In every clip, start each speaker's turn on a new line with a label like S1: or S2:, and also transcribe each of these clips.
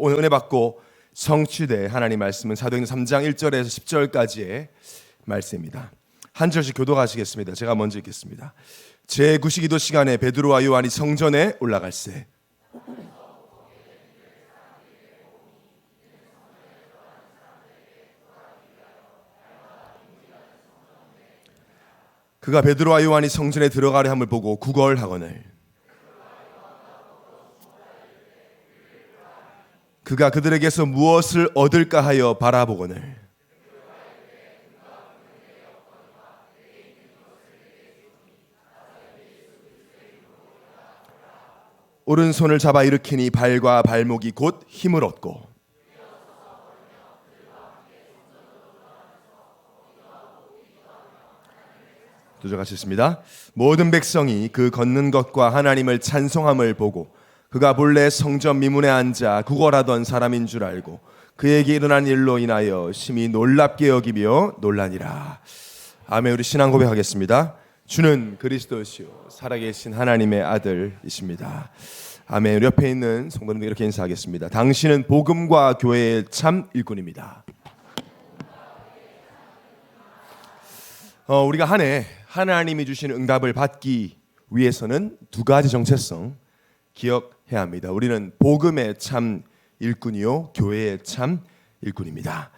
S1: 오늘 은혜 받고 성취될 하나님 말씀은 사도행전 3장 1절에서 10절까지의 말씀입니다. 한 절씩 교독하시겠습니다. 제가 먼저 읽겠습니다. 제9시 기도 시간에 베드로와 요한이 성전에 올라갈새 그가 베드로와 요한이 성전에 들어가려 함을 보고 구걸하거늘 그가 그들에게서 무엇을 얻을까 하여 바라보거늘 오른손을 잡아 일으키니 발과 발목이 곧 힘을 얻고 두절하셨습니다. 모든 백성이 그 걷는 것과 하나님을 찬송함을 보고 그가 본래 성전 미문에 앉아 구걸하던 사람인 줄 알고 그에게 일어난 일로 인하여 심히 놀랍게 여기며 놀라니라. 아멘. 우리 신앙 고백하겠습니다. 주는 그리스도시요 살아계신 하나님의 아들이십니다. 아멘. 우리 옆에 있는 성도님들 이렇게 인사하겠습니다. 당신은 복음과 교회의 참 일꾼입니다. 우리가 한 해 하나님이 주시는 응답을 받기 위해서는 두 가지 정체성 기억해야 합니다. 우리는 복음의 참 일꾼이요 교회의 참 일꾼입니다.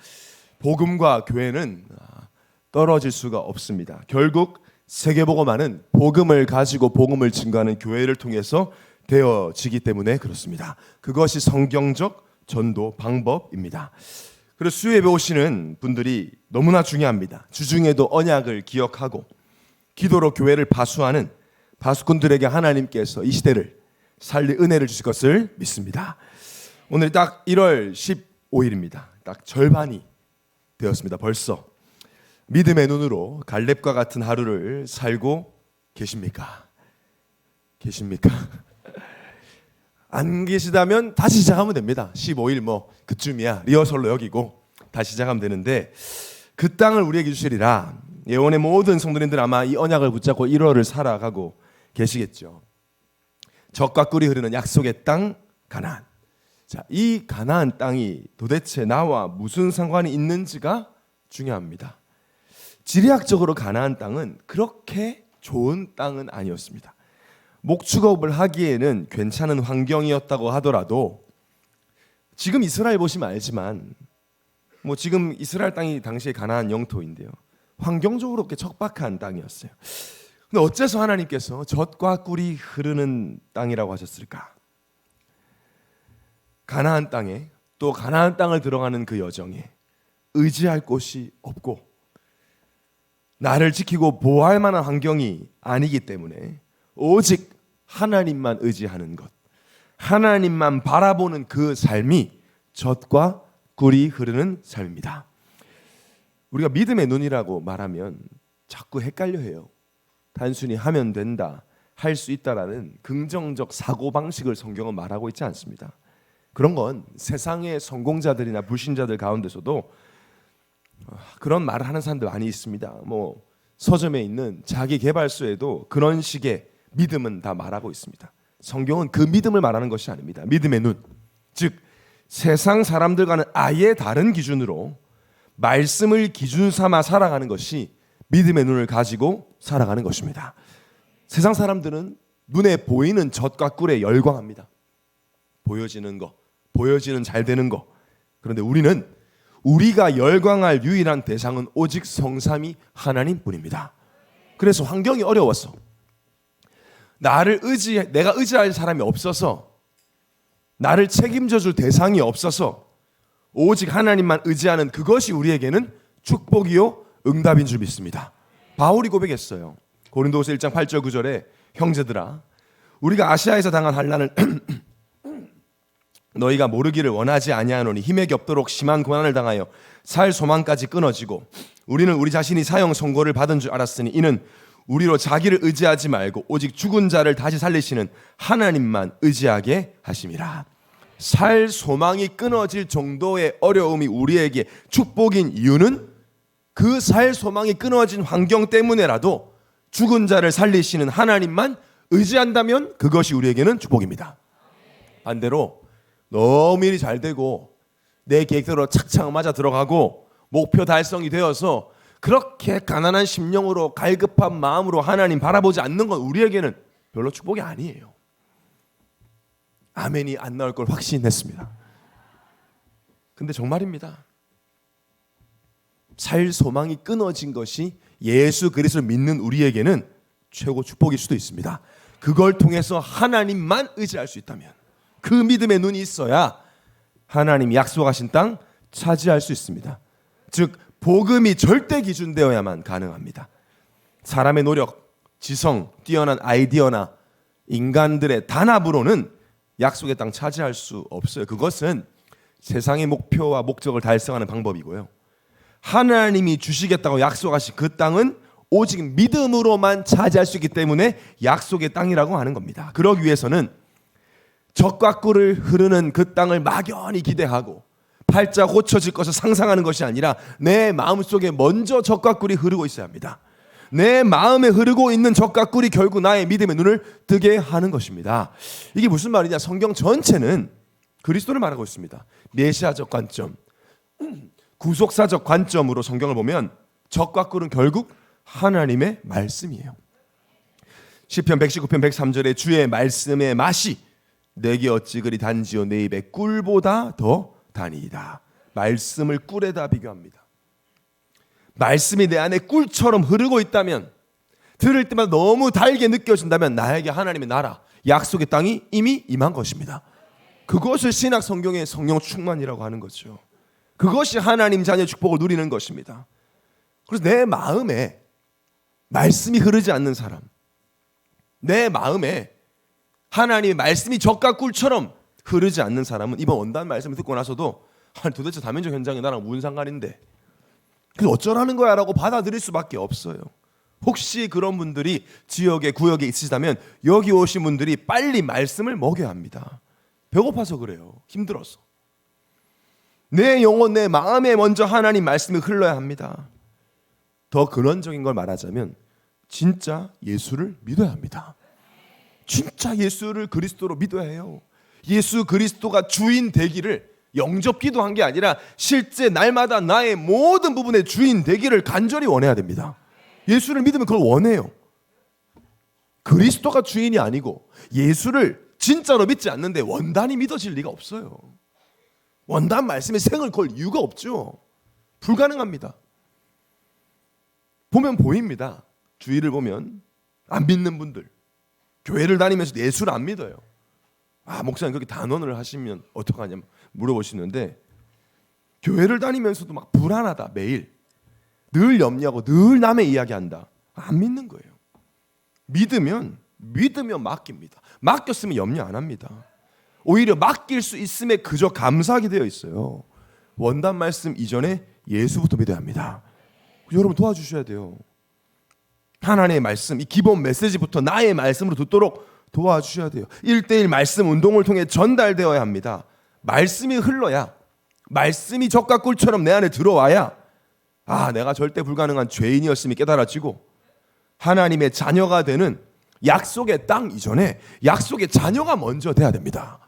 S1: 복음과 교회는 떨어질 수가 없습니다. 결국 세계복음화는 복음을 가지고 복음을 증거하는 교회를 통해서 되어지기 때문에 그렇습니다. 그것이 성경적 전도 방법입니다. 그리고 수요예배 오시는 분들이 너무나 중요합니다. 주중에도 언약을 기억하고 기도로 교회를 파수하는 파수꾼들에게 하나님께서 이 시대를 살릴 은혜를 주실 것을 믿습니다. 오늘 딱 1월 15일입니다. 딱 절반이 되었습니다. 벌써 믿음의 눈으로 갈렙과 같은 하루를 살고 계십니까? 계십니까? 안 계시다면 다시 시작하면 됩니다. 15일 그쯤이야 리허설로 여기고 다시 시작하면 되는데 그 땅을 우리에게 주시리라. 예언의 모든 성도님들 아마 이 언약을 붙잡고 1월을 살아가고 계시겠죠. 젖과 꿀이 흐르는 약속의 땅 가나안. 자, 이 가나안 땅이 도대체 나와 무슨 상관이 있는지가 중요합니다. 지리학적으로 가나안 땅은 그렇게 좋은 땅은 아니었습니다. 목축업을 하기에는 괜찮은 환경이었다고 하더라도 지금 이스라엘 보시면 알지만 지금 이스라엘 땅이 당시에 가나안 영토인데요. 환경적으로 그렇게 척박한 땅이었어요. 근데 어째서 하나님께서 젖과 꿀이 흐르는 땅이라고 하셨을까? 가나안 땅에 또 가나안 땅을 들어가는 그 여정에 의지할 곳이 없고 나를 지키고 보호할 만한 환경이 아니기 때문에 오직 하나님만 의지하는 것, 하나님만 바라보는 그 삶이 젖과 꿀이 흐르는 삶입니다. 우리가 믿음의 눈이라고 말하면 자꾸 헷갈려 해요. 단순히 하면 된다, 할 수 있다라는 긍정적 사고방식을 성경은 말하고 있지 않습니다. 그런 건 세상의 성공자들이나 불신자들 가운데서도 그런 말을 하는 사람들 많이 있습니다. 서점에 있는 자기개발서에도 그런 식의 믿음은 다 말하고 있습니다. 성경은 그 믿음을 말하는 것이 아닙니다. 믿음의 눈, 즉 세상 사람들과는 아예 다른 기준으로 말씀을 기준 삼아 살아가는 것이 믿음의 눈을 가지고 살아가는 것입니다. 세상 사람들은 눈에 보이는 젖과 꿀에 열광합니다. 보여지는 거, 보여지는 잘 되는 거. 그런데 우리는 우리가 열광할 유일한 대상은 오직 성삼위 하나님뿐입니다. 그래서 환경이 어려웠어. 내가 의지할 사람이 없어서, 나를 책임져 줄 대상이 없어서 오직 하나님만 의지하는 그것이 우리에게는 축복이요 응답인 줄 믿습니다. 바울이 고백했어요. 고린도후서 1장 8절 9절에 형제들아 우리가 아시아에서 당한 환난을 너희가 모르기를 원하지 아니하노니 힘에 겹도록 심한 고난을 당하여 살 소망까지 끊어지고 우리는 우리 자신이 사형 선고를 받은 줄 알았으니 이는 우리로 자기를 의지하지 말고 오직 죽은 자를 다시 살리시는 하나님만 의지하게 하심이라. 살 소망이 끊어질 정도의 어려움이 우리에게 축복인 이유는 그 살 소망이 끊어진 환경 때문에라도 죽은 자를 살리시는 하나님만 의지한다면 그것이 우리에게는 축복입니다. 반대로 너무 일이 잘 되고 내 계획대로 착착 맞아 들어가고 목표 달성이 되어서 그렇게 가난한 심령으로 갈급한 마음으로 하나님 바라보지 않는 건 우리에게는 별로 축복이 아니에요. 아멘이 안 나올 걸 확신했습니다. 근데 정말입니다. 살 소망이 끊어진 것이 예수 그리스도를 믿는 우리에게는 최고 축복일 수도 있습니다. 그걸 통해서 하나님만 의지할 수 있다면, 그 믿음의 눈이 있어야 하나님이 약속하신 땅 차지할 수 있습니다. 즉 복음이 절대 기준 되어야만 가능합니다. 사람의 노력, 지성, 뛰어난 아이디어나 인간들의 단합으로는 약속의 땅 차지할 수 없어요. 그것은 세상의 목표와 목적을 달성하는 방법이고요. 하나님이 주시겠다고 약속하신 그 땅은 오직 믿음으로만 차지할 수 있기 때문에 약속의 땅이라고 하는 겁니다. 그러기 위해서는 적과 꿀을 흐르는 그 땅을 막연히 기대하고 팔자 고쳐질 것을 상상하는 것이 아니라 내 마음속에 먼저 적과 꿀이 흐르고 있어야 합니다. 내 마음에 흐르고 있는 적과 꿀이 결국 나의 믿음의 눈을 뜨게 하는 것입니다. 이게 무슨 말이냐? 성경 전체는 그리스도를 말하고 있습니다. 메시아적 관점, 구속사적 관점으로 성경을 보면 적과 꿀은 결국 하나님의 말씀이에요. 시편 119편 103절에 주의 말씀의 맛이 내게 어찌 그리 단지요 내 입에 꿀보다 더 다니이다. 말씀을 꿀에다 비교합니다. 말씀이 내 안에 꿀처럼 흐르고 있다면, 들을 때마다 너무 달게 느껴진다면 나에게 하나님의 나라, 약속의 땅이 이미 임한 것입니다. 그것을 신약 성경의 성령 충만이라고 하는 거죠. 그것이 하나님 자녀의 축복을 누리는 것입니다. 그래서 내 마음에 말씀이 흐르지 않는 사람, 내 마음에 하나님의 말씀이 적과 꿀처럼 흐르지 않는 사람은 이번 원단 말씀을 듣고 나서도 도대체 다면적 현장이 나랑 무슨 상관인데 그래서 어쩌라는 거야 라고 받아들일 수밖에 없어요. 혹시 그런 분들이 지역에 구역에 있으시다면 여기 오신 분들이 빨리 말씀을 먹여야 합니다. 배고파서 그래요. 힘들어서. 내 영혼, 내 마음에 먼저 하나님 말씀이 흘러야 합니다. 더 근원적인 걸 말하자면 진짜 예수를 믿어야 합니다. 진짜 예수를 그리스도로 믿어야 해요. 예수 그리스도가 주인 되기를 영접 기도한 게 아니라 실제 날마다 나의 모든 부분의 주인 되기를 간절히 원해야 됩니다. 예수를 믿으면 그걸 원해요. 그리스도가 주인이 아니고 예수를 진짜로 믿지 않는데 원단이 믿어질 리가 없어요. 원단 말씀에 생을 걸 이유가 없죠. 불가능합니다. 보면 보입니다. 주위를 보면 안 믿는 분들, 교회를 다니면서 예수를 안 믿어요. 목사님 그렇게 단언을 하시면 어떡하냐 물어보시는데, 교회를 다니면서도 막 불안하다, 매일 늘 염려하고 늘 남의 이야기한다. 안 믿는 거예요. 믿으면 맡깁니다. 맡겼으면 염려 안 합니다. 오히려 맡길 수 있음에 그저 감사하게 되어 있어요. 원단 말씀 이전에 예수부터 믿어야 합니다. 여러분 도와주셔야 돼요. 하나님의 말씀, 이 기본 메시지부터 나의 말씀으로 듣도록 도와주셔야 돼요. 1:1 말씀 운동을 통해 전달되어야 합니다. 말씀이 흘러야, 말씀이 적과 꿀처럼 내 안에 들어와야 내가 절대 불가능한 죄인이었음이 깨달아지고 하나님의 자녀가 되는 약속의 땅 이전에 약속의 자녀가 먼저 돼야 됩니다.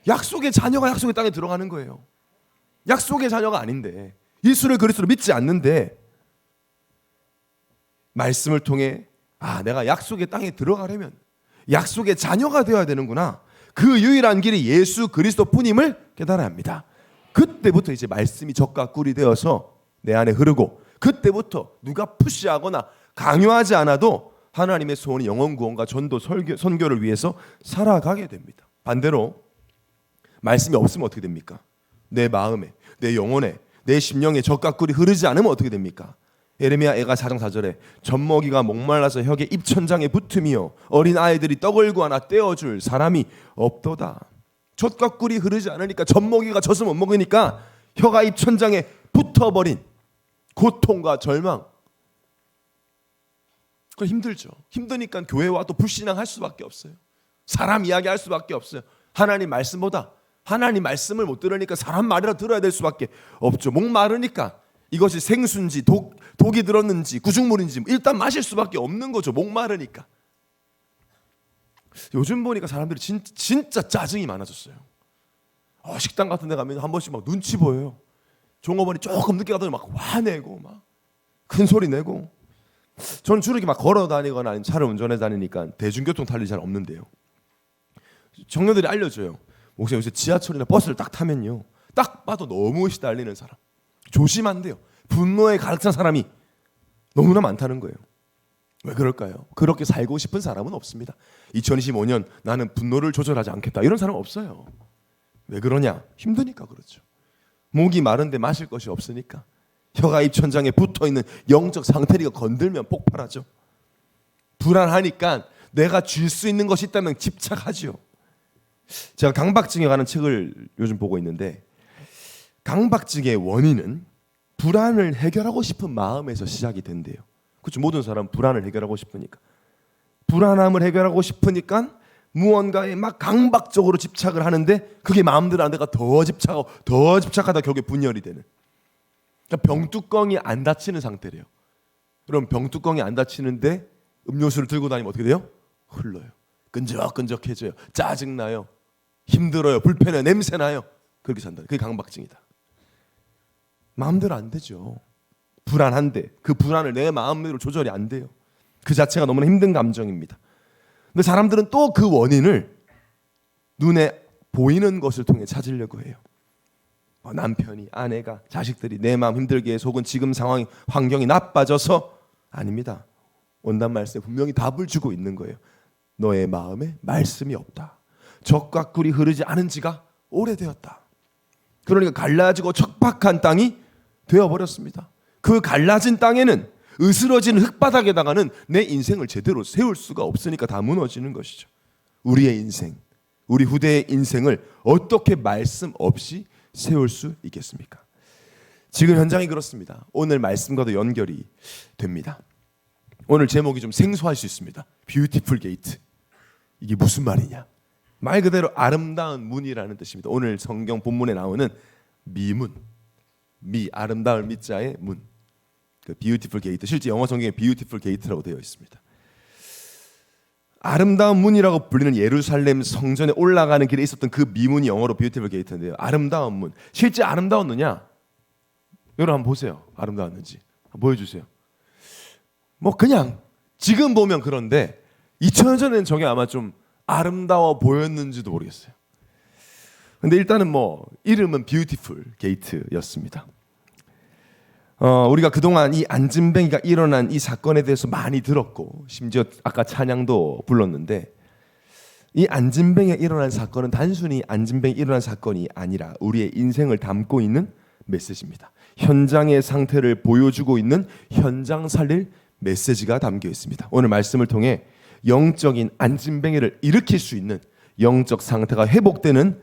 S1: 약속의 자녀가 약속의 땅에 들어가는 거예요. 약속의 자녀가 아닌데, 예수를 그리스도로 믿지 않는데 말씀을 통해 내가 약속의 땅에 들어가려면 약속의 자녀가 되어야 되는구나. 그 유일한 길이 예수 그리스도뿐임을 깨달아야 합니다. 그때부터 이제 말씀이 적과 꿀이 되어서 내 안에 흐르고, 그때부터 누가 푸시하거나 강요하지 않아도 하나님의 소원이 영혼 구원과 전도 선교를 위해서 살아가게 됩니다. 반대로 말씀이 없으면 어떻게 됩니까? 내 마음에, 내 영혼에, 내 심령에 적과 꿀이 흐르지 않으면 어떻게 됩니까? 예레미야 애가 4장 4절에 젖먹이가 목말라서 혁의 입천장에 붙으며 어린 아이들이 떡을 구하나 떼어줄 사람이 없도다. 젖과 꿀이 흐르지 않으니까, 젖먹이가 젖을 못 먹으니까 혀가 입천장에 붙어버린 고통과 절망, 그거 힘들죠. 힘드니까 교회 와도 불신앙할 수밖에 없어요. 사람 이야기 할 수밖에 없어요. 하나님 말씀보다 하나님 말씀을 못 들으니까 사람 말이라 들어야 될 수밖에 없죠. 목 마르니까 이것이 생수인지 독이 들었는지 구중물인지 일단 마실 수밖에 없는 거죠. 목 마르니까. 요즘 보니까 사람들이 진짜 짜증이 많아졌어요. 식당 같은 데 가면 한 번씩 막 눈치 보여요. 종업원이 조금 늦게 가더니 막 화내고 막 큰 소리 내고. 저는 주로 이렇게 막 걸어 다니거나 아니면 차를 운전해 다니니까 대중교통 탈 일이 잘 없는데요. 청년들이 알려줘요. 목사님 요새 지하철이나 버스를 딱 타면요, 딱 봐도 너무 시달리는 사람, 조심한대요. 분노에 가득 찬 사람이 너무나 많다는 거예요. 왜 그럴까요? 그렇게 살고 싶은 사람은 없습니다. 2025년 나는 분노를 조절하지 않겠다, 이런 사람 없어요. 왜 그러냐? 힘드니까 그렇죠. 목이 마른데 마실 것이 없으니까. 혀가 입천장에 붙어있는 영적 상태리가 건들면 폭발하죠. 불안하니까 내가 줄 수 있는 것이 있다면 집착하죠. 제가 강박증에 관한 책을 요즘 보고 있는데, 강박증의 원인은 불안을 해결하고 싶은 마음에서 시작이 된대요. 그렇죠. 모든 사람 불안을 해결하고 싶으니까, 불안함을 해결하고 싶으니까 무언가에 막 강박적으로 집착을 하는데, 그게 마음대로 안 되니까 더 집착하고 더 집착하다 결국에 분열이 되는. 그러니까 병뚜껑이 안 닫히는 상태래요. 그럼 병뚜껑이 안 닫히는데 음료수를 들고 다니면 어떻게 돼요? 흘러요. 끈적끈적해져요. 짜증나요. 힘들어요. 불편해요. 냄새나요. 그렇게 산다. 그게 강박증이다. 마음대로 안 되죠. 불안한데 그 불안을 내 마음대로 조절이 안 돼요. 그 자체가 너무나 힘든 감정입니다. 근데 사람들은 또 그 원인을 눈에 보이는 것을 통해 찾으려고 해요. 남편이, 아내가, 자식들이 내 마음 힘들게 해서, 혹은 지금 상황이, 환경이 나빠져서. 아닙니다. 온단 말씀에 분명히 답을 주고 있는 거예요. 너의 마음에 말씀이 없다. 적과 꿀이 흐르지 않은 지가 오래되었다. 그러니까 갈라지고 척박한 땅이 되어버렸습니다. 그 갈라진 땅에는, 으스러진 흙바닥에다가는 내 인생을 제대로 세울 수가 없으니까 다 무너지는 것이죠. 우리의 인생, 우리 후대의 인생을 어떻게 말씀 없이 세울 수 있겠습니까? 지금 현장이 그렇습니다. 오늘 말씀과도 연결이 됩니다. 오늘 제목이 좀 생소할 수 있습니다. 뷰티풀 게이트. 이게 무슨 말이냐? 말 그대로 아름다운 문이라는 뜻입니다. 오늘 성경 본문에 나오는 미문, 아름다울 미자의 문, 그 뷰티풀 게이트. 실제 영어 성경에 뷰티풀 게이트라고 되어 있습니다. 아름다운 문이라고 불리는 예루살렘 성전에 올라가는 길에 있었던 그 미문이 영어로 뷰티풀 게이트인데요. 아름다운 문. 실제 아름다웠느냐? 여러분 한번 보세요. 아름다웠는지 보여주세요. 뭐 그냥 지금 보면 그런데 2000년 전에는 저게 아마 좀 아름다워 보였는지도 모르겠어요. 근데 일단은 뭐 이름은 뷰티풀 게이트였습니다. 우리가 그동안 이 안진뱅이가 일어난 이 사건에 대해서 많이 들었고, 심지어 아까 찬양도 불렀는데, 이 안진뱅이가 일어난 사건은 단순히 안진뱅이 일어난 사건이 아니라 우리의 인생을 담고 있는 메시지입니다. 현장의 상태를 보여주고 있는 현장 살릴 메시지가 담겨 있습니다. 오늘 말씀을 통해 영적인 안진뱅이를 일으킬 수 있는 영적 상태가 회복되는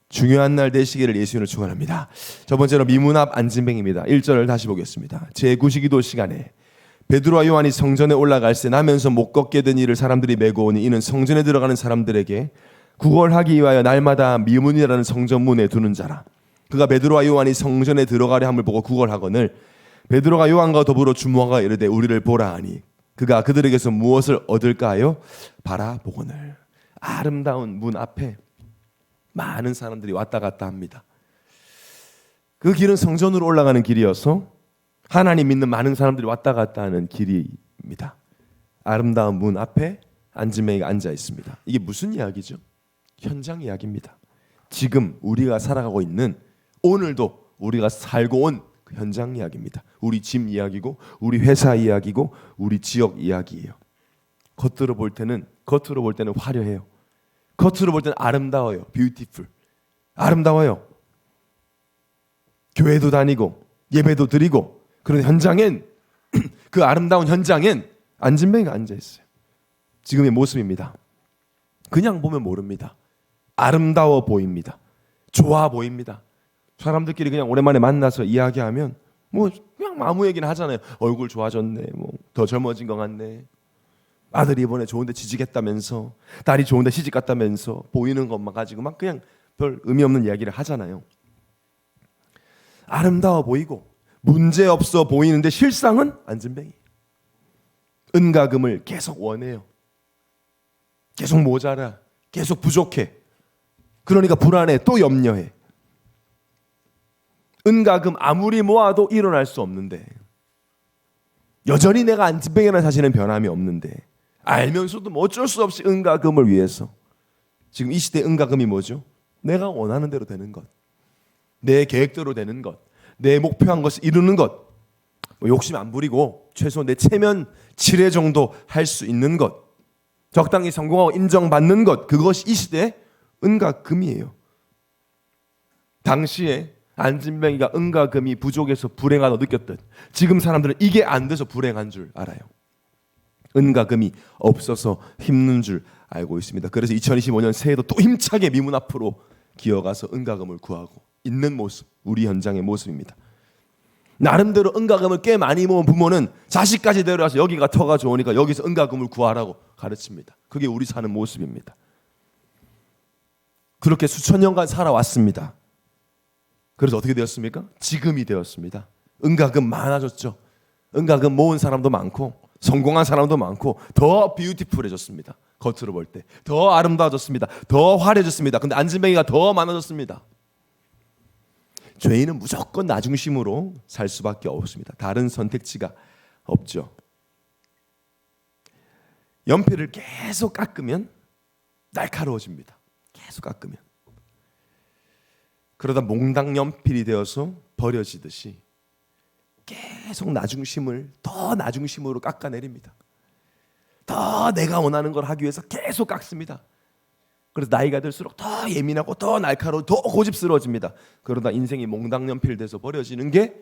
S1: 중요한 날 되시기를 예수님을 축원합니다. 첫 번째로 미문 앞 안진뱅이입니다. 1절을 다시 보겠습니다. 제9시기도 시간에 베드로와 요한이 성전에 올라갈새 나면서 못 걷게 된 이를 사람들이 메고 오니 이는 성전에 들어가는 사람들에게 구걸하기 위하여 날마다 미문이라는 성전문에 두는 자라. 그가 베드로와 요한이 성전에 들어가려 함을 보고 구걸하거늘 베드로가 요한과 더불어 주모하가 이르되 우리를 보라 하니 그가 그들에게서 무엇을 얻을까 하여 바라보거늘. 아름다운 문 앞에 많은 사람들이 왔다 갔다 합니다. 그 길은 성전으로 올라가는 길이어서 하나님 믿는 많은 사람들이 왔다 갔다 하는 길입니다. 아름다운 문 앞에 안진뱅이가 앉아 있습니다. 이게 무슨 이야기죠? 현장 이야기입니다. 지금 우리가 살아가고 있는, 오늘도 우리가 살고 온 그 현장 이야기입니다. 우리 집 이야기고, 우리 회사 이야기고, 우리 지역 이야기예요. 겉으로 볼 때는 화려해요. 겉으로 볼 때는 아름다워요. 뷰티풀. 아름다워요. 교회도 다니고 예배도 드리고, 그런 현장엔 그 아름다운 현장엔 안진뱅이가 앉아 있어요. 지금의 모습입니다. 그냥 보면 모릅니다. 아름다워 보입니다. 좋아 보입니다. 사람들끼리 그냥 오랜만에 만나서 이야기하면 뭐 그냥 아무 얘기나 하잖아요. 얼굴 좋아졌네, 뭐 더 젊어진 것 같네, 아들이 이번에 좋은데 취직했다면서, 딸이 좋은데 시집 갔다면서, 보이는 것만 가지고 막 그냥 별 의미 없는 이야기를 하잖아요. 아름다워 보이고 문제 없어 보이는데 실상은 안진뱅이. 은과 금을 계속 원해요. 계속 모자라, 계속 부족해. 그러니까 불안해, 또 염려해. 은과 금 아무리 모아도 일어날 수 없는데, 여전히 내가 안진뱅이라는 사실은 변함이 없는데, 알면서도 뭐 어쩔 수 없이 은과 금을 위해서, 지금 이 시대의 은과 금이 뭐죠? 내가 원하는 대로 되는 것, 내 계획대로 되는 것, 내 목표한 것을 이루는 것, 뭐 욕심 안 부리고 최소 내 체면 칠회 정도 할 수 있는 것, 적당히 성공하고 인정받는 것, 그것이 이 시대의 은과 금이에요. 당시에 안진뱅이가 은과 금이 부족해서 불행하다고 느꼈듯, 지금 사람들은 이게 안 돼서 불행한 줄 알아요. 은과 금이 없어서 힘든 줄 알고 있습니다. 그래서 2025년 새해도 또 힘차게 미문 앞으로 기어가서 은과 금을 구하고 있는 모습, 우리 현장의 모습입니다. 나름대로 은과 금을 꽤 많이 모은 부모는 자식까지 데려와서 여기가 터가 좋으니까 여기서 은과 금을 구하라고 가르칩니다. 그게 우리 사는 모습입니다. 그렇게 수천 년간 살아왔습니다. 그래서 어떻게 되었습니까? 지금이 되었습니다. 은과 금 많아졌죠. 은과 금 모은 사람도 많고 성공한 사람도 많고 더 뷰티풀해졌습니다. 겉으로 볼 때 더 아름다워졌습니다. 더 화려해졌습니다. 근데 안진뱅이가 더 많아졌습니다. 죄인은 무조건 나 중심으로 살 수밖에 없습니다. 다른 선택지가 없죠. 연필을 계속 깎으면 날카로워집니다. 계속 깎으면. 그러다 몽당 연필이 되어서 버려지듯이 계속 나 중심을 더 나 중심으로 깎아내립니다. 더 내가 원하는 걸 하기 위해서 계속 깎습니다. 그래서 나이가 들수록 더 예민하고 더 날카로워 더 고집스러워집니다. 그러다 인생이 몽당 연필 돼서 버려지는 게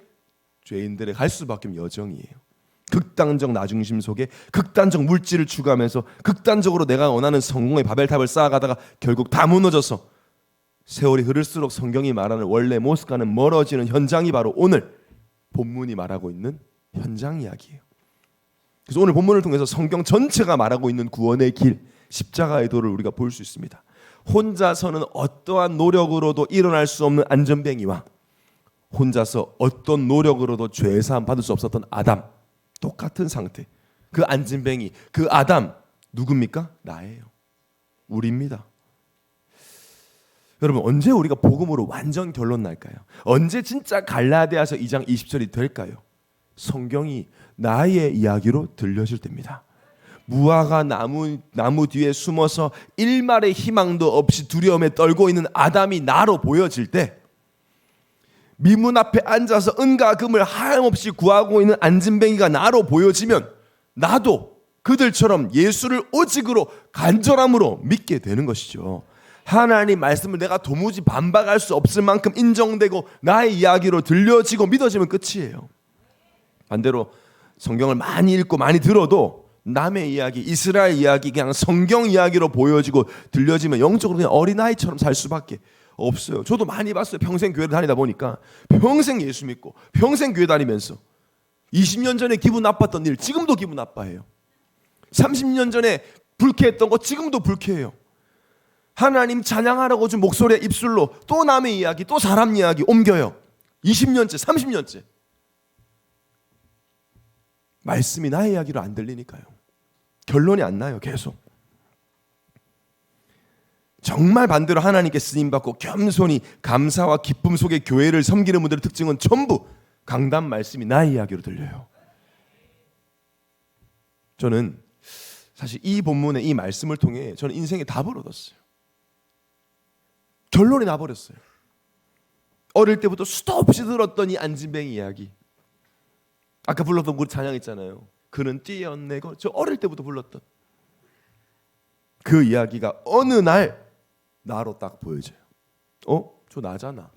S1: 죄인들의 갈 수밖에 없는 여정이에요. 극단적 나 중심 속에 극단적 물질을 추구하면서 극단적으로 내가 원하는 성공의 바벨탑을 쌓아가다가 결국 다 무너져서 세월이 흐를수록 성경이 말하는 원래 모습과는 멀어지는 현장이 바로 오늘 본문이 말하고 있는 현장 이야기예요. 그래서 오늘 본문을 통해서 성경 전체가 말하고 있는 구원의 길, 십자가의 도를 우리가 볼 수 있습니다. 혼자서는 어떠한 노력으로도 일어날 수 없는 안전뱅이와 혼자서 어떤 노력으로도 죄사함 받을 수 없었던 아담, 똑같은 상태. 그 안진뱅이, 그 아담 누굽니까? 나예요. 우리입니다. 여러분, 언제 우리가 복음으로 완전 결론 날까요? 언제 진짜 갈라디아서 2장 20절이 될까요? 성경이 나의 이야기로 들려질 때입니다. 무화과 나무 뒤에 숨어서 일말의 희망도 없이 두려움에 떨고 있는 아담이 나로 보여질 때, 미문 앞에 앉아서 은과 금을 하염없이 구하고 있는 안진뱅이가 나로 보여지면 나도 그들처럼 예수를 오직으로 간절함으로 믿게 되는 것이죠. 하나님 말씀을 내가 도무지 반박할 수 없을 만큼 인정되고 나의 이야기로 들려지고 믿어지면 끝이에요. 반대로 성경을 많이 읽고 많이 들어도 남의 이야기, 이스라엘 이야기, 그냥 성경 이야기로 보여지고 들려지면 영적으로 그냥 어린아이처럼 살 수밖에 없어요. 저도 많이 봤어요. 평생 교회를 다니다 보니까 평생 예수 믿고 평생 교회 다니면서 20년 전에 기분 나빴던 일 지금도 기분 나빠해요. 30년 전에 불쾌했던 거 지금도 불쾌해요. 하나님 찬양하라고 준 목소리의 입술로 또 남의 이야기, 또 사람 이야기 옮겨요. 20년째, 30년째. 말씀이 나의 이야기로 안 들리니까요. 결론이 안 나요. 계속. 정말 반대로 하나님께 쓰임받고 겸손히 감사와 기쁨 속에 교회를 섬기는 분들의 특징은 전부 강단 말씀이 나의 이야기로 들려요. 저는 사실 이 본문의 이 말씀을 통해 저는 인생에 답을 얻었어요. 결론이 나버렸어요. 어릴 때부터 수도 없이 들었던 이 안진뱅이 이야기, 아까 불렀던 우리 찬양 있잖아요. 그는 뛰어내고, 저 어릴 때부터 불렀던 그 이야기가 어느 날 나로 딱 보여져요. 저 나잖아.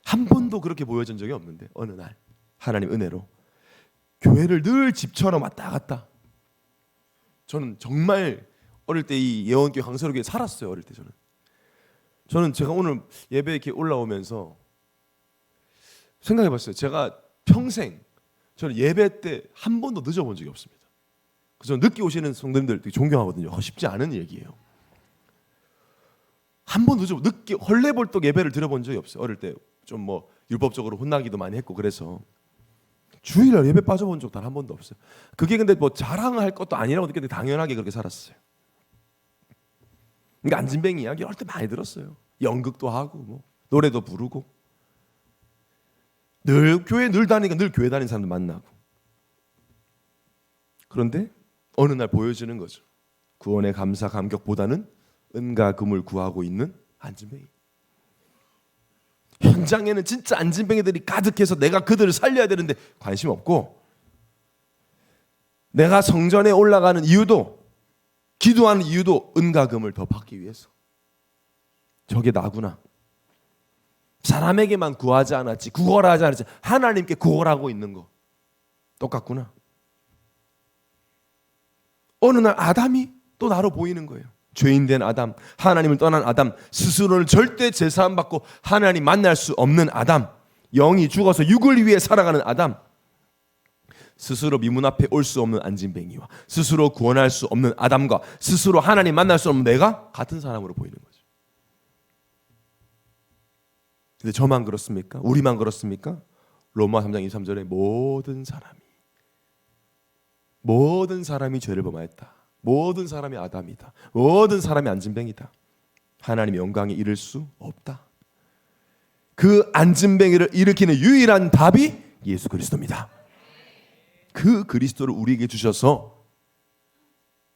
S1: 한 번도 그렇게 보여준 적이 없는데 어느 날 하나님 은혜로 교회를 늘 집처럼 왔다 갔다. 저는 정말 어릴 때 이 예원교회 강서로교회 살았어요. 어릴 때 저는 제가 오늘 예배 이렇게 올라오면서 생각해봤어요. 제가 평생 저는 예배 때 한 번도 늦어본 적이 없습니다. 그래서 늦게 오시는 성도님들 되게 존경하거든요. 쉽지 않은 얘기예요. 한 번 늦게 헐레벌떡 예배를 드려본 적이 없어요. 어릴 때 좀 뭐 율법적으로 혼나기도 많이 했고 그래서 주일날 예배 빠져본 적 단 한 번도 없어요. 그게 근데 뭐 자랑할 것도 아니라고 느꼈는데 당연하게 그렇게 살았어요. 그러니까 안진뱅이 이야기 어릴 때 많이 들었어요. 연극도 하고 뭐 노래도 부르고 늘 교회 늘 다니니까 늘 교회 다니는 사람들 만나고. 그런데 어느 날 보여지는 거죠. 구원의 감사 감격보다는 은과 금을 구하고 있는 안진뱅이. 현장에는 진짜 안진뱅이들이 가득해서 내가 그들을 살려야 되는데 관심 없고, 내가 성전에 올라가는 이유도, 기도하는 이유도 은과 금을 더 받기 위해서. 저게 나구나. 사람에게만 구하지 않았지, 구걸하지 않았지, 하나님께 구걸하고 있는 거 똑같구나. 어느 날 아담이 또 나로 보이는 거예요. 죄인된 아담, 하나님을 떠난 아담, 스스로를 절대 제사함받고 하나님 만날 수 없는 아담, 영이 죽어서 육을 위해 살아가는 아담, 스스로 미문 앞에 올 수 없는 안진뱅이와 스스로 구원할 수 없는 아담과 스스로 하나님 만날 수 없는 내가 같은 사람으로 보이는 거죠. 근데 저만 그렇습니까? 우리만 그렇습니까? 로마 3장 23절에 모든 사람이 죄를 범하였다. 모든 사람이 아담이다. 모든 사람이 안진뱅이다. 하나님의 영광에 이를 수 없다. 그 안진뱅이를 일으키는 유일한 답이 예수 그리스도입니다. 그 그리스도를 우리에게 주셔서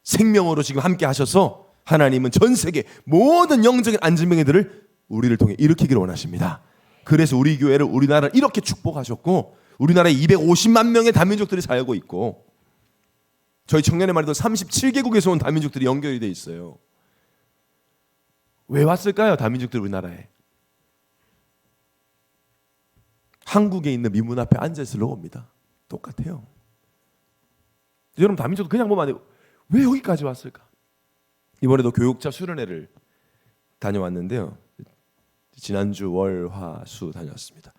S1: 생명으로 지금 함께 하셔서 하나님은 전 세계 모든 영적인 안진뱅이들을 우리를 통해 일으키기를 원하십니다. 그래서 우리 교회를, 우리나라를 이렇게 축복하셨고, 우리나라에 250만 명의 다민족들이 살고 있고, 저희 청년의 말에도 37개국에서 온 다민족들이 연결이 돼 있어요. 왜 왔을까요? 다민족들이 우리나라에. 한국에 있는 미문 앞에 앉아있으려고 옵니다. 똑같아요. 여러분, 다민족도 그냥 보면 안 돼요. 왜 여기까지 왔을까? 이번에도 교육자 수련회를 다녀왔는데요. 지난주 월, 화, 수 다녀왔습니다.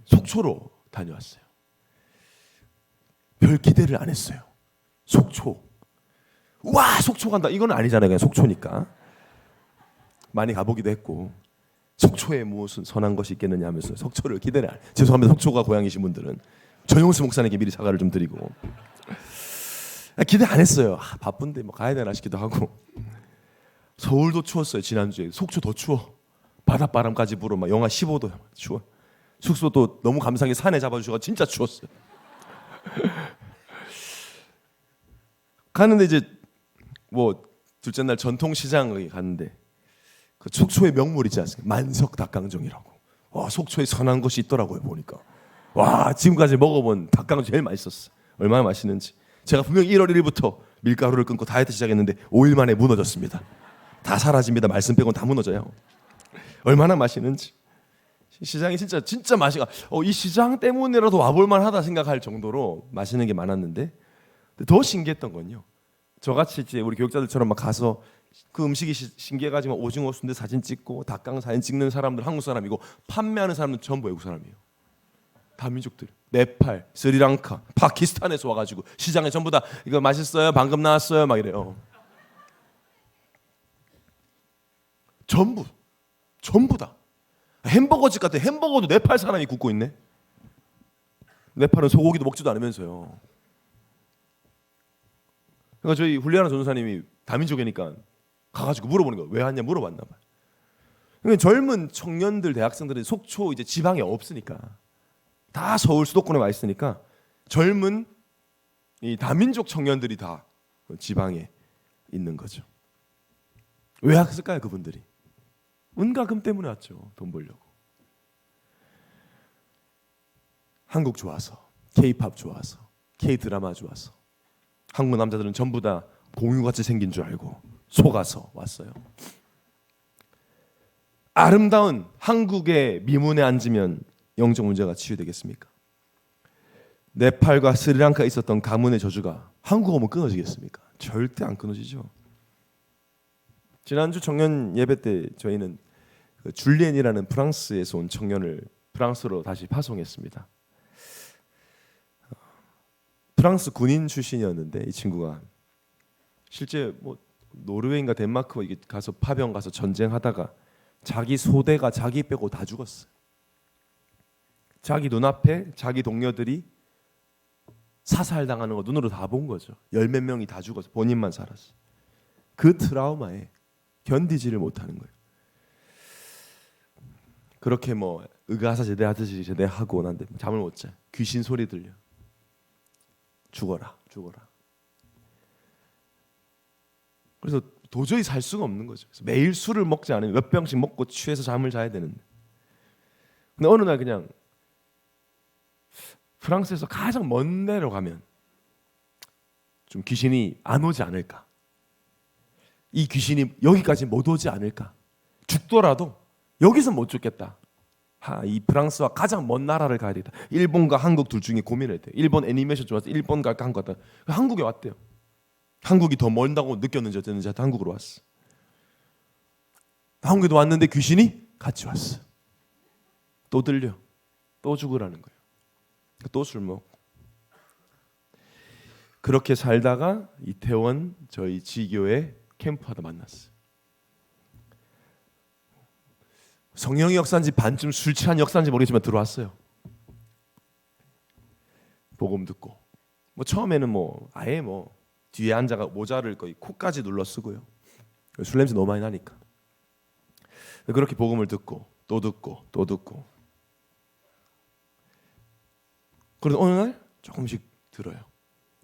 S1: 속초로 다녀왔어요. 별 기대를 안 했어요. 속초. 와, 속초 간다. 이건 아니잖아요. 그냥 속초니까. 많이 가보기도 했고, 속초에 무슨 선한 것이 있겠느냐 하면서 속초를 기대를 안 해요. 죄송합니다. 속초가 고향이신 분들은. 전용수 목사님께 미리 사과를 좀 드리고. 기대 안 했어요. 바쁜데 뭐 가야 되나 싶기도 하고. 서울도 추웠어요. 지난주에. 속초 더 추워. 바닷바람까지 불어 막 영하 15도 추워. 숙소도 너무 감사하게 산에 잡아주셔서 진짜 추웠어요. 가는데 이제 뭐 둘째 날 전통시장에 갔는데 그 속초의 명물 있지 않습니까? 만석 닭강정이라고. 와, 속초에 선한 것이 있더라고요. 보니까. 와, 지금까지 먹어본 닭강정 제일 맛있었어. 얼마나 맛있는지. 제가 분명히 1월 1일부터 밀가루를 끊고 다이어트 시작했는데 5일 만에 무너졌습니다. 다 사라집니다. 말씀 빼고는 다 무너져요. 얼마나 맛있는지. 시장이 진짜 맛이가 이 시장 때문이라도 와볼만 하다 생각할 정도로 맛있는 게 많았는데, 더 신기했던 건요, 저같이 이제 우리 교육자들처럼 막 가서 그 음식이 신기해가지고 오징어 순대 사진 찍고 닭강 사진 찍는 사람들 한국 사람이고, 판매하는 사람들 전부 외국 사람이에요. 다민족들. 네팔, 스리랑카, 파키스탄에서 와가지고 시장에 전부 다 이거 맛있어요? 방금 나왔어요? 막 이래요. 전부 다. 햄버거집 같아. 햄버거도 네팔 사람이 굽고 있네. 네팔은 소고기도 먹지도 않으면서요. 그러니까 저희 훌리아나 전도사님이 다민족이니까 가가지고 물어보는 거예요. 왜 왔냐 물어봤나 봐요. 그러니까 젊은 청년들, 대학생들은 속초 이제 지방에 없으니까 다 서울 수도권에 와 있으니까 젊은 이 다민족 청년들이 다 지방에 있는 거죠. 왜 왔을까요, 그분들이? 은과 금 때문에 왔죠. 돈 벌려고. 한국 좋아서, K-팝 좋아서, K-드라마 좋아서. 한국 남자들은 전부 다 공유같이 생긴 줄 알고 속아서 왔어요. 아름다운 한국의 미문에 앉으면 영적 문제가 치유되겠습니까? 네팔과 스리랑카에 있었던 가문의 저주가 한국 오면 끊어지겠습니까? 절대 안 끊어지죠. 지난주 청년 예배 때 저희는 그 줄리엔이라는 프랑스에서 온 청년을 프랑스로 다시 파송했습니다. 프랑스 군인 출신이었는데 이 친구가 실제 뭐 노르웨이인가 덴마크 가서 파병 가서 전쟁하다가 자기 소대가 자기 빼고 다 죽었어요. 자기 눈앞에 자기 동료들이 사살당하는 거 눈으로 다 본 거죠. 열 몇 명이 다 죽어서 본인만 살았어요. 그 트라우마에 견디지를 못하는 거예요. 그렇게 뭐 의가사 제대하듯이 제대하고 난데 잠을 못 자. 귀신 소리 들려. 죽어라, 죽어라. 그래서 도저히 살 수가 없는 거죠. 그래서 매일 술을 먹지 않으면 몇 병씩 먹고 취해서 잠을 자야 되는데. 근데 어느 날 그냥 프랑스에서 가장 먼 데로 가면 좀 귀신이 안 오지 않을까. 이 귀신이 여기까지 못 오지 않을까. 죽더라도 여기서 못 죽겠다. 이 프랑스와 가장 먼 나라를 가야 되겠다. 일본과 한국 둘 중에 고민을 했대요. 일본 애니메이션 좋아서 일본 갈까 한국 갔다. 한국에 왔대요. 한국이 더 멀다고 느꼈는지 어쨌는지 한국으로 왔어. 한국에도 왔는데 귀신이 같이 왔어. 또 들려. 또 죽으라는 거예요. 또 술 먹고. 그렇게 살다가 이태원 저희 지교회 캠프하다 만났어요. 성령의 역사인지 반쯤 술 취한 역사인지 모르겠지만 들어왔어요. 복음 듣고 뭐 처음에는 뭐 아예 뭐 뒤에 앉아가 모자를 거의 코까지 눌러 쓰고요. 술 냄새 너무 많이 나니까. 그렇게 복음을 듣고 또 듣고 또 듣고. 그래서 어느 날 조금씩 들어요.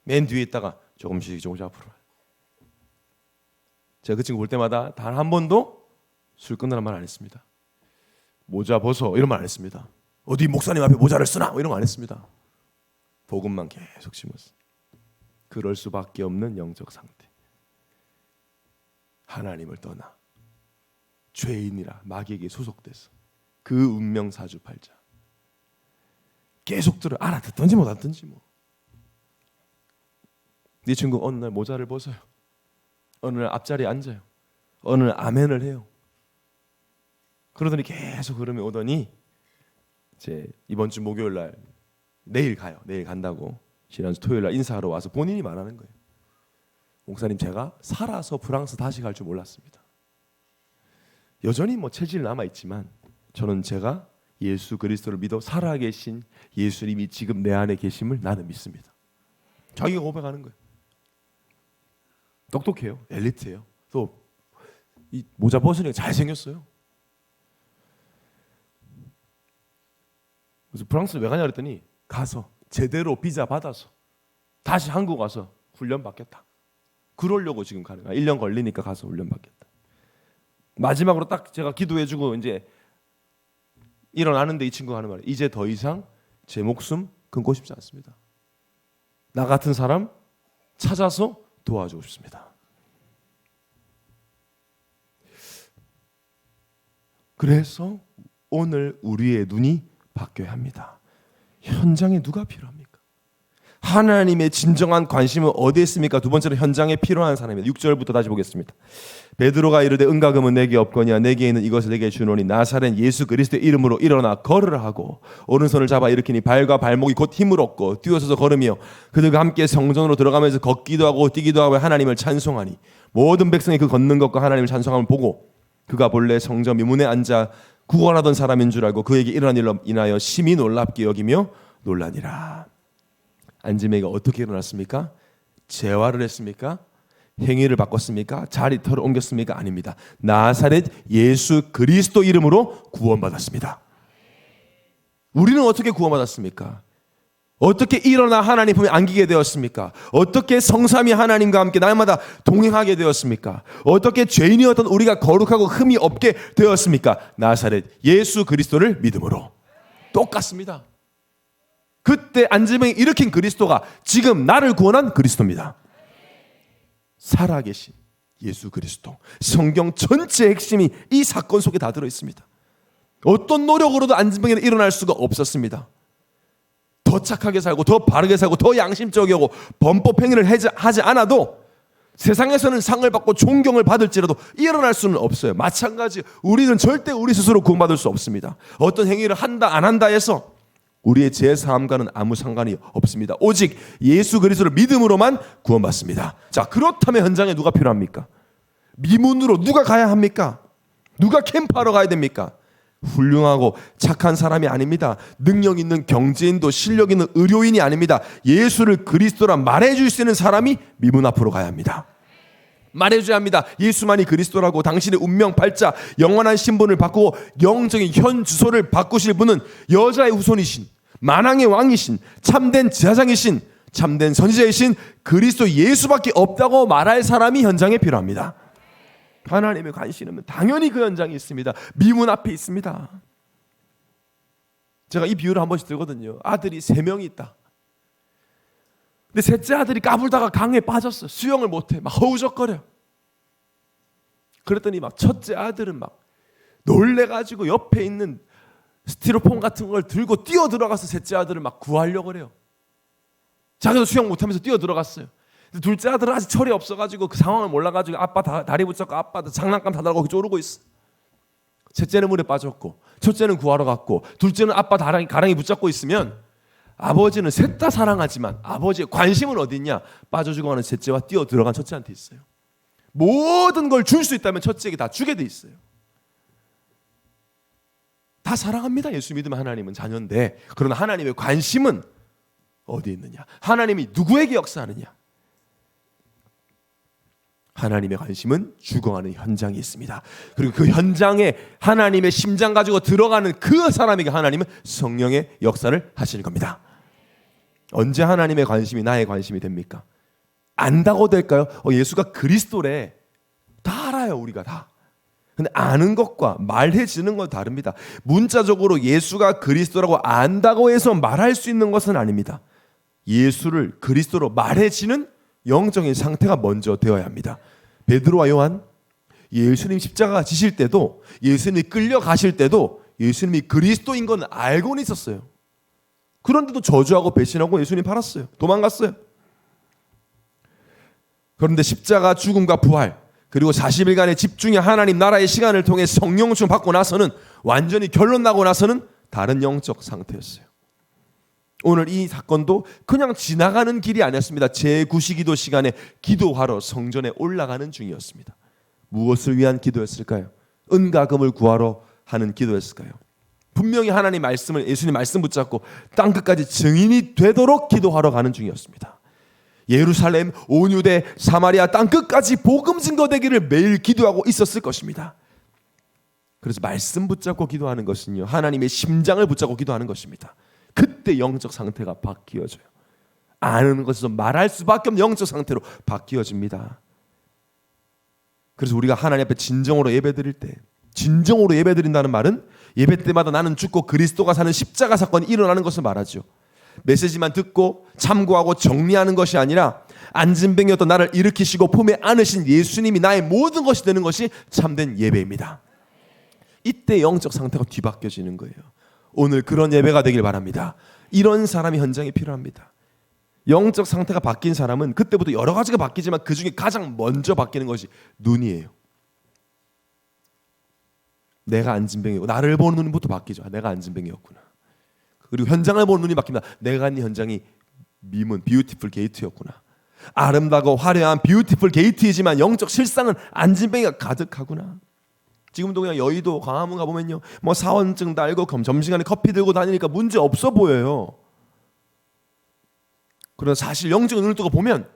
S1: 맨 뒤에 있다가 조금씩 앞으로 와요. 제가 그 친구 볼 때마다 단 한 번도 술 끊으란 말 안 했습니다. 모자 벗어 이런 말 안 했습니다. 어디 목사님 앞에 모자를 쓰나 이런 거 안 했습니다. 복음만 계속 심었어요. 그럴 수밖에 없는 영적 상태. 하나님을 떠나 죄인이라 마귀에게 소속돼서 그 운명 사주팔자 계속 들어. 알아듣든지 못 알아듣든지 뭐. 네 친구 어느 날 모자를 벗어요. 어느 날 앞자리에 앉아요. 어느 날 아멘을 해요. 그러더니 계속 흐름이 오더니 이제 이번 주 목요일 날 내일 가요. 내일 간다고 지난주 토요일 날 인사하러 와서 본인이 말하는 거예요. 목사님 제가 살아서 프랑스 다시 갈 줄 몰랐습니다. 여전히 뭐 체질 남아 있지만 저는 제가 예수 그리스도를 믿어 살아계신 예수님이 지금 내 안에 계심을 나는 믿습니다. 자기가 고백하는 거예요. 똑똑해요. 엘리트예요. 또 이 모자 벗으니까 잘생겼어요. 그래서 프랑스 왜 가냐 그랬더니 가서 제대로 비자 받아서 다시 한국 와서 훈련 받겠다. 그러려고 지금 가는 거야. 1년 걸리니까 가서 훈련 받겠다. 마지막으로 딱 제가 기도해주고 이제 일어나는데 이 친구가 하는 말이에요. 이제 더 이상 제 목숨 끊고 싶지 않습니다. 나 같은 사람 찾아서 도와주고 싶습니다. 그래서 오늘 우리의 눈이 바뀌어야 합니다. 현장에 누가 필요합니까? 하나님의 진정한 관심은 어디에 있습니까? 두 번째로 현장에 필요한 사람입니다. 6절부터 다시 보겠습니다. 베드로가 이르되 은과 금은 내게 없거니와 내게 있는 이것을 내게 주노니 나사렛 예수 그리스도의 이름으로 일어나 걸으라 하고 오른손을 잡아 일으키니 발과 발목이 곧 힘을 얻고 뛰어서서 걸으며 그들과 함께 성전으로 들어가면서 걷기도 하고 뛰기도 하고 하나님을 찬송하니 모든 백성이 그 걷는 것과 하나님을 찬송함을 보고 그가 본래 성전 미문에 앉아 구걸하던 사람인 줄 알고 그에게 일어난 일로 인하여 심히 놀랍게 여기며 놀라니라. 안지메가 어떻게 일어났습니까? 재활을 했습니까? 행위를 바꿨습니까? 자리터를 옮겼습니까? 아닙니다. 나사렛 예수 그리스도 이름으로 구원받았습니다. 우리는 어떻게 구원받았습니까? 어떻게 일어나 하나님 품에 안기게 되었습니까? 어떻게 성삼위 하나님과 함께 날마다 동행하게 되었습니까? 어떻게 죄인이었던 우리가 거룩하고 흠이 없게 되었습니까? 나사렛 예수 그리스도를 믿음으로. 똑같습니다. 그때 안지명이 일으킨 그리스도가 지금 나를 구원한 그리스도입니다. 살아계신 예수 그리스도. 성경 전체의 핵심이 이 사건 속에 다 들어있습니다. 어떤 노력으로도 안지명에는 일어날 수가 없었습니다. 더 착하게 살고 더 바르게 살고 더 양심적이고 범법 행위를 하지 않아도 세상에서는 상을 받고 존경을 받을지라도 일어날 수는 없어요. 마찬가지 우리는 절대 우리 스스로 구원받을 수 없습니다. 어떤 행위를 한다 안 한다 해서 우리의 제사함과는 아무 상관이 없습니다. 오직 예수 그리스도를 믿음으로만 구원받습니다. 자, 그렇다면 현장에 누가 필요합니까? 미문으로 누가 가야 합니까? 누가 캠프하러 가야 됩니까? 훌륭하고 착한 사람이 아닙니다. 능력 있는 경제인도 실력 있는 의료인이 아닙니다. 예수를 그리스도라 말해줄 수 있는 사람이 미문 앞으로 가야 합니다. 말해줘야 합니다. 예수만이 그리스도라고. 당신의 운명 발자, 영원한 신분을 바꾸고 영적인 현 주소를 바꾸실 분은 여자의 후손이신, 만왕의 왕이신, 참된 제사장이신, 참된 선지자이신 그리스도 예수밖에 없다고 말할 사람이 현장에 필요합니다. 하나님의 관심은 당연히 그 현장에 있습니다. 미문 앞에 있습니다. 제가 이 비유를 한 번씩 들거든요. 아들이 3명이 있다. 근데 셋째 아들이 까불다가 강에 빠졌어. 수영을 못해. 막 허우적거려. 그랬더니 막 첫째 아들은 막 놀래가지고 옆에 있는 스티로폼 같은 걸 들고 뛰어 들어가서 셋째 아들을 막 구하려고 그래요. 자기도 수영 못하면서 뛰어 들어갔어요. 둘째 아들은 아직 철이 없어가지고 그 상황을 몰라가지고 아빠 다리 붙잡고 아빠 장난감 다 달고 쪼르고 있어. 셋째는 물에 빠졌고 첫째는 구하러 갔고 둘째는 아빠 가랑이 붙잡고 있으면 아버지는 셋 다 사랑하지만 아버지의 관심은 어디 있냐? 빠져주고 가는 셋째와 뛰어 들어간 첫째한테 있어요. 모든 걸 줄 수 있다면 첫째에게 다 주게 돼 있어요. 다 사랑합니다. 예수 믿으면 하나님은 자녀인데, 그러나 하나님의 관심은 어디 있느냐? 하나님이 누구에게 역사하느냐? 하나님의 관심은 죽어가는 현장에 있습니다. 그리고 그 현장에 하나님의 심장 가지고 들어가는 그 사람에게 하나님은 성령의 역사를 하시는 겁니다. 언제 하나님의 관심이 나의 관심이 됩니까? 안다고 될까요? 예수가 그리스도래. 다 알아요, 우리가 다. 근데 아는 것과 말해지는 건 다릅니다. 문자적으로 예수가 그리스도라고 안다고 해서 말할 수 있는 것은 아닙니다. 예수를 그리스도로 말해지는 영적인 상태가 먼저 되어야 합니다. 베드로와 요한, 예수님 십자가 지실 때도, 예수님이 끌려가실 때도 예수님이 그리스도인 건 알고는 있었어요. 그런데도 저주하고 배신하고 예수님 팔았어요. 도망갔어요. 그런데 십자가 죽음과 부활, 그리고 40일간의 집중의 하나님 나라의 시간을 통해 성령 충 받고 나서는, 완전히 결론 나고 나서는 다른 영적 상태였어요. 오늘 이 사건도 그냥 지나가는 길이 아니었습니다. 제9시기도 시간에 기도하러 성전에 올라가는 중이었습니다. 무엇을 위한 기도였을까요? 은과 금을 구하러 하는 기도였을까요? 분명히 하나님 말씀을, 예수님 말씀 붙잡고 땅 끝까지 증인이 되도록 기도하러 가는 중이었습니다. 예루살렘, 온 유대, 사마리아 땅 끝까지 복음 증거되기를 매일 기도하고 있었을 것입니다. 그래서 말씀 붙잡고 기도하는 것은요, 하나님의 심장을 붙잡고 기도하는 것입니다. 그때 영적 상태가 바뀌어져요. 아는 것에서 말할 수밖에 없는 영적 상태로 바뀌어집니다. 그래서 우리가 하나님 앞에 진정으로 예배드릴 때, 진정으로 예배드린다는 말은 예배 때마다 나는 죽고 그리스도가 사는 십자가 사건이 일어나는 것을 말하죠. 메시지만 듣고 참고하고 정리하는 것이 아니라 안진뱅이였던 나를 일으키시고 품에 안으신 예수님이 나의 모든 것이 되는 것이 참된 예배입니다. 이때 영적 상태가 뒤바뀌어지는 거예요. 오늘 그런 예배가 되길 바랍니다. 이런 사람이 현장에 필요합니다. 영적 상태가 바뀐 사람은 그때부터 여러 가지가 바뀌지만 그 중에 가장 먼저 바뀌는 것이 눈이에요. 내가 안진뱅이고, 나를 보는 눈부터 바뀌죠. 내가 안진뱅이였구나. 그리고 현장을 보는 눈이 바뀝니다. 내가 있는 현장이 미문, 뷰티풀 게이트였구나. 아름다고 화려한 뷰티풀 게이트이지만 영적 실상은 안진뱅이가 가득하구나. 지금도 그냥 여의도 광화문 가보면요, 뭐 사원증 달고 점심시간에 커피 들고 다니니까 문제 없어 보여요. 그러나 사실 영적인 눈을 뜨고 보면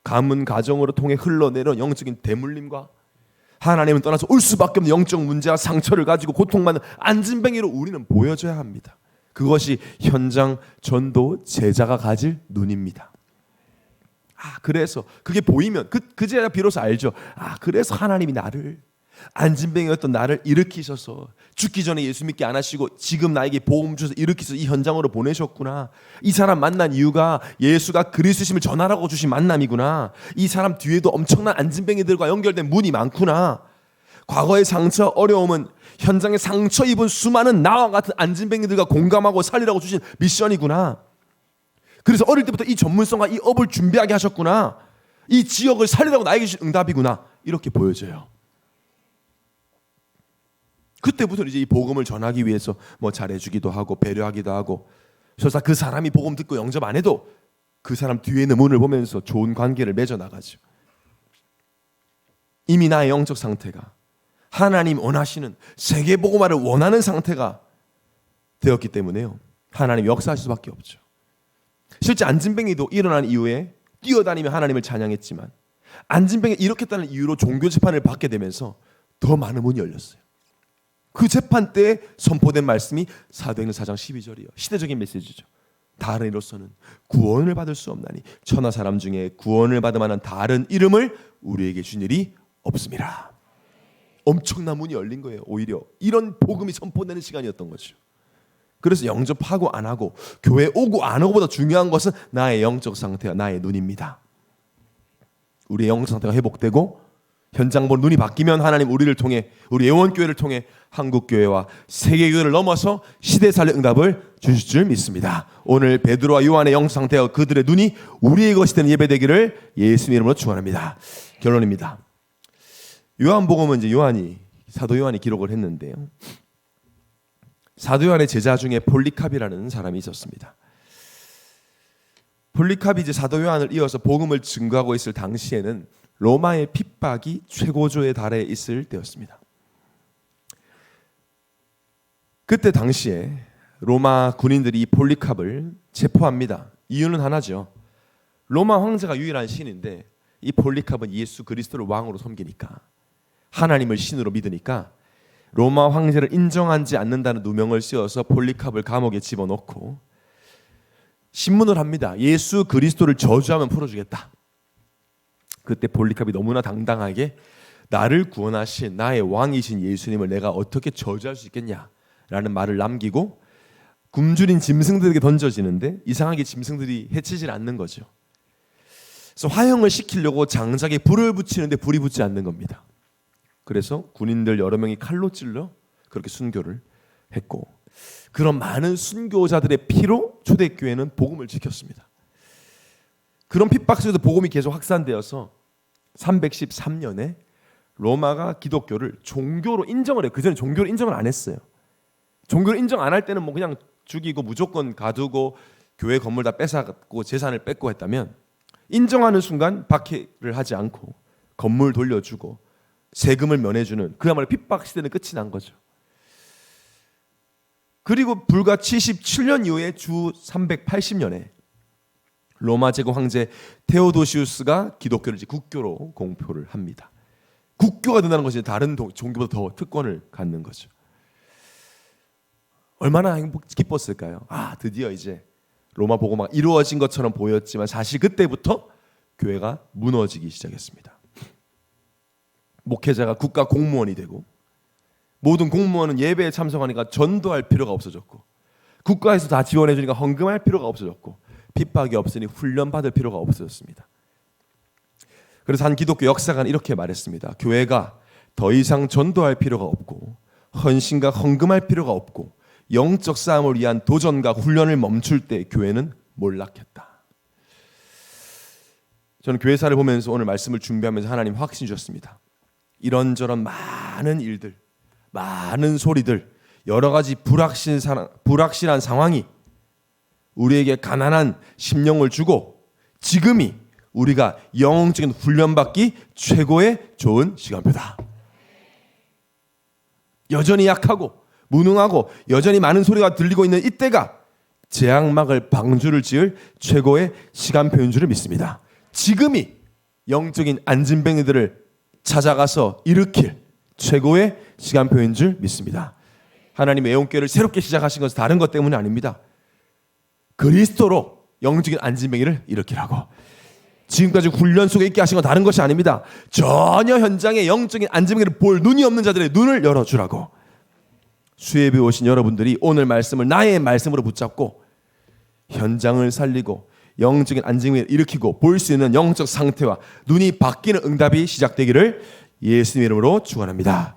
S1: 가문 가정으로 통해 흘러내려온 영적인 대물림과 하나님을 떠나서 올 수밖에 없는 영적 문제와 상처를 가지고 고통받는 안진뱅이로 우리는 보여줘야 합니다. 그것이 현장 전도 제자가 가질 눈입니다. 그래서 그게 보이면 그 제자 비로소 알죠. 그래서 하나님이 나를, 안진뱅이였던 나를 일으키셔서 죽기 전에 예수 믿게 안 하시고 지금 나에게 복음 주셔서 일으키셔서 이 현장으로 보내셨구나. 이 사람 만난 이유가 예수가 그리스도심을 전하라고 주신 만남이구나. 이 사람 뒤에도 엄청난 안진뱅이들과 연결된 문이 많구나. 과거의 상처, 어려움은 현장에 상처 입은 수많은 나와 같은 안진뱅이들과 공감하고 살리라고 주신 미션이구나. 그래서 어릴 때부터 이 전문성과 이 업을 준비하게 하셨구나. 이 지역을 살리라고 나에게 주신 응답이구나. 이렇게 보여져요. 그때부터 이제 이 복음을 전하기 위해서 뭐 잘해주기도 하고 배려하기도 하고, 설사 그 사람이 복음 듣고 영접 안 해도 그 사람 뒤에 있는 문을 보면서 좋은 관계를 맺어 나가죠. 이미 나의 영적 상태가 하나님 원하시는 세계 복음화를 원하는 상태가 되었기 때문에요, 하나님 역사하실 수밖에 없죠. 실제 안진뱅이도 일어난 이후에 뛰어다니며 하나님을 찬양했지만 안진뱅이 일으켰다는 이유로 종교 재판을 받게 되면서 더 많은 문이 열렸어요. 그 재판 때 선포된 말씀이 사도행전 4장 12절이요. 시대적인 메시지죠. 다른 이로서는 구원을 받을 수 없나니 천하 사람 중에 구원을 받을 만한 다른 이름을 우리에게 준 일이 없습니다. 엄청난 문이 열린 거예요. 오히려 이런 복음이 선포되는 시간이었던 거죠. 그래서 영접하고 안 하고 교회 오고 안 오고보다 중요한 것은 나의 영적 상태와 나의 눈입니다. 우리의 영적 상태가 회복되고 현장 본 눈이 바뀌면 하나님 우리를 통해 우리 예원교회를 통해 한국교회와 세계교회를 넘어서 시대살릴 응답을 주실 줄 믿습니다. 오늘 베드로와 요한의 영적 상태와 그들의 눈이 우리의 것이 되는 예배되기를 예수님 이름으로 축원합니다. 결론입니다. 요한복음은 이제 사도 요한이 기록을 했는데요. 사도 요한의 제자 중에 폴리캅이라는 사람이 있었습니다. 폴리캅이 이제 사도 요한을 이어서 복음을 증거하고 있을 당시에는 로마의 핍박이 최고조에 달해 있을 때였습니다. 그때 당시에 로마 군인들이 이 폴리캅을 체포합니다. 이유는 하나죠. 로마 황제가 유일한 신인데 이 폴리캅은 예수 그리스도를 왕으로 섬기니까 하나님을 신으로 믿으니까 로마 황제를 인정하지 않는다는 누명을 씌워서 폴리캅을 감옥에 집어넣고 신문을 합니다. 예수 그리스도를 저주하면 풀어주겠다. 그때 폴리캅이 너무나 당당하게 나를 구원하신 나의 왕이신 예수님을 내가 어떻게 저주할 수 있겠냐라는 말을 남기고 굶주린 짐승들에게 던져지는데 이상하게 짐승들이 해치질 않는 거죠. 그래서 화형을 시키려고 장작에 불을 붙이는데 불이 붙지 않는 겁니다. 그래서 군인들 여러 명이 칼로 찔러 그렇게 순교를 했고 그런 많은 순교자들의 피로 초대교회는 복음을 지켰습니다. 그런 핍박 속에서 복음이 계속 확산되어서 313년에 로마가 기독교를 종교로 인정을 해요. 그전에 종교를 인정을 안 했어요. 종교를 인정 안 할 때는 뭐 그냥 죽이고 무조건 가두고 교회 건물 다 뺏어갖고 재산을 뺏고 했다면 인정하는 순간 박해를 하지 않고 건물 돌려주고 세금을 면해주는 그야말로 핍박 시대는 끝이 난 거죠. 그리고 불과 77년 이후에 주 380년에 로마 제국 황제 테오도시우스가 기독교를 이제 국교로 공표를 합니다. 국교가 된다는 것이 다른 종교보다 더 특권을 갖는 거죠. 얼마나 기뻤을까요? 드디어 이제 로마 복음화가 이루어진 것처럼 보였지만 사실 그때부터 교회가 무너지기 시작했습니다. 목회자가 국가 공무원이 되고 모든 공무원은 예배에 참석하니까 전도할 필요가 없어졌고 국가에서 다 지원해 주니까 헌금할 필요가 없어졌고 핍박이 없으니 훈련받을 필요가 없어졌습니다. 그래서 한 기독교 역사관 이렇게 말했습니다. 교회가 더 이상 전도할 필요가 없고 헌신과 헌금할 필요가 없고 영적 싸움을 위한 도전과 훈련을 멈출 때 교회는 몰락했다. 저는 교회사를 보면서 오늘 말씀을 준비하면서 하나님 확신 주셨습니다. 이런저런 많은 일들, 많은 소리들, 여러 가지 불확실한 상황이 우리에게 가난한 심령을 주고 지금이 우리가 영적인 훈련받기 최고의 좋은 시간표다. 여전히 약하고 무능하고 여전히 많은 소리가 들리고 있는 이때가 재앙막을 방주를 지을 최고의 시간표인 줄을 믿습니다. 지금이 영적인 안진뱅이들을 찾아가서 일으킬 최고의 시간표인 줄 믿습니다. 하나님의 애원교회를 새롭게 시작하신 것은 다른 것 때문이 아닙니다. 그리스도로 영적인 안진뱅이를 일으키라고. 지금까지 훈련 속에 있게 하신 건 다른 것이 아닙니다. 전혀 현장에 영적인 안진뱅이를 볼 눈이 없는 자들의 눈을 열어주라고. 수예배 오신 여러분들이 오늘 말씀을 나의 말씀으로 붙잡고 현장을 살리고 영적인 안진뱅이를 일으키고 볼 수 있는 영적 상태와 눈이 바뀌는 응답이 시작되기를 예수님 이름으로 축원합니다.